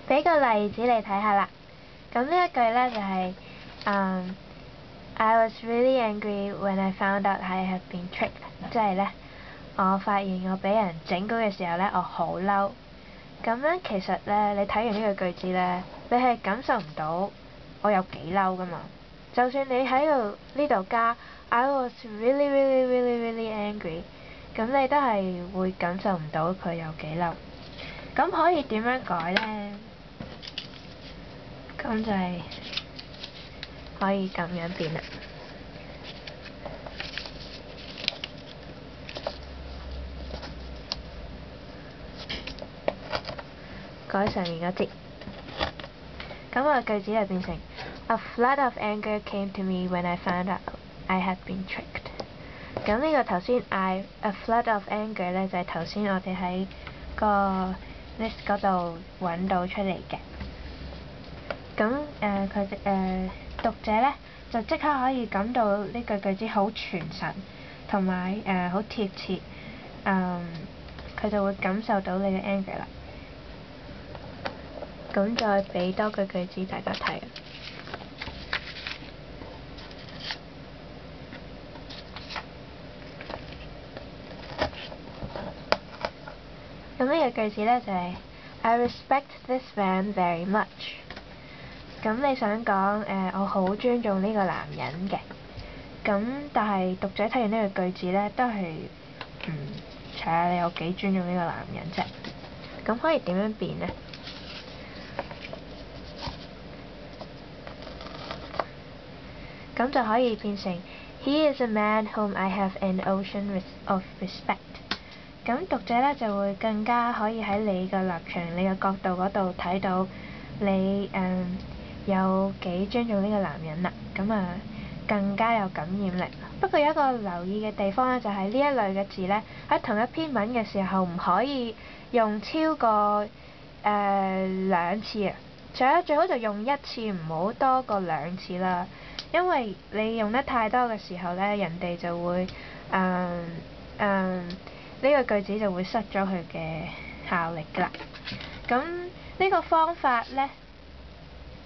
俾個例子你睇下啦。咁呢一句咧就係I was really angry when I found out I had been tricked， 即係咧我發現我俾人整蠱嘅時候咧，我好嬲。咁樣其實咧，你睇完呢個句子咧，你係感受唔到我有幾嬲噶嘛。就算你喺呢度加 I was really really really really angry， 咁你都係會感受唔到佢有幾嬲。咁可以點樣改咧？咁就係可以咁樣變啦。改上面嗰節，咁個句子就變成 A flood of anger came to me when I found out I had been tricked。咁呢個頭先 A flood of anger 咧，就係頭先我哋喺個 list 嗰度揾到出嚟嘅。咁讀者咧就即刻可以感到呢句句子好傳神，同埋好貼切，佢就會感受到你嘅 anger 啦。咁再俾多句句子大家睇。咁呢個句子咧就係 I respect this man very much。咁你想講我好尊重呢個男人嘅。咁但係讀者睇完呢個句子咧，都係睇下你有幾尊重呢個男人啫。咁可以點樣變呢？咁就可以變成 He is a man whom I have an ocean of respect。咁讀者咧就會更加可以喺你嘅立場、你嘅角度嗰度睇到你有幾尊重呢個男人啦。咁更加有感染力。不過有一個留意嘅地方咧，就係呢一類嘅字咧，喺同一篇文嘅時候唔可以用超過2次啊。最好就用1次，唔好多過2次啦。因為你用得太多嘅時候咧，人哋就會呢個句子就會失咗佢嘅效力㗎啦。咁呢個方法咧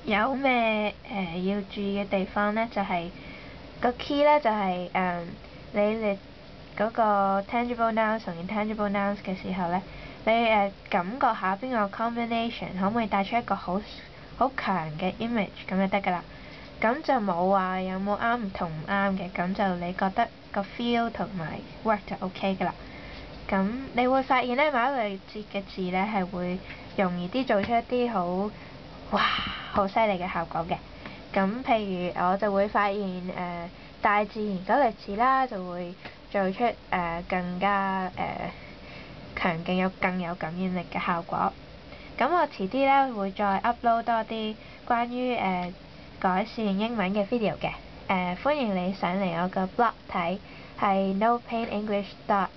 有咩要注意嘅地方咧？就係個 key 咧，就係你嗰個 tangible nouns 同 intangible nouns 嘅時候咧，你感覺下邊個 combination 可唔可以帶出一個好強嘅 image， 咁就得㗎啦。咁就冇話有冇啱同唔啱嘅，咁就你覺得個 feel 同埋 work 就 OK 㗎啦。咁你會發現咧，某一類節嘅字咧係會容易啲做出一啲好犀利嘅效果嘅。咁譬如我就會發現大自然嗰類字啦，就會做出更加強勁更有感染力嘅效果。咁我遲啲咧會再 upload 多啲關於改善英文嘅 video 嘅。歡迎你上嚟我個 blog 睇，係nopainenglish.blogspot.com。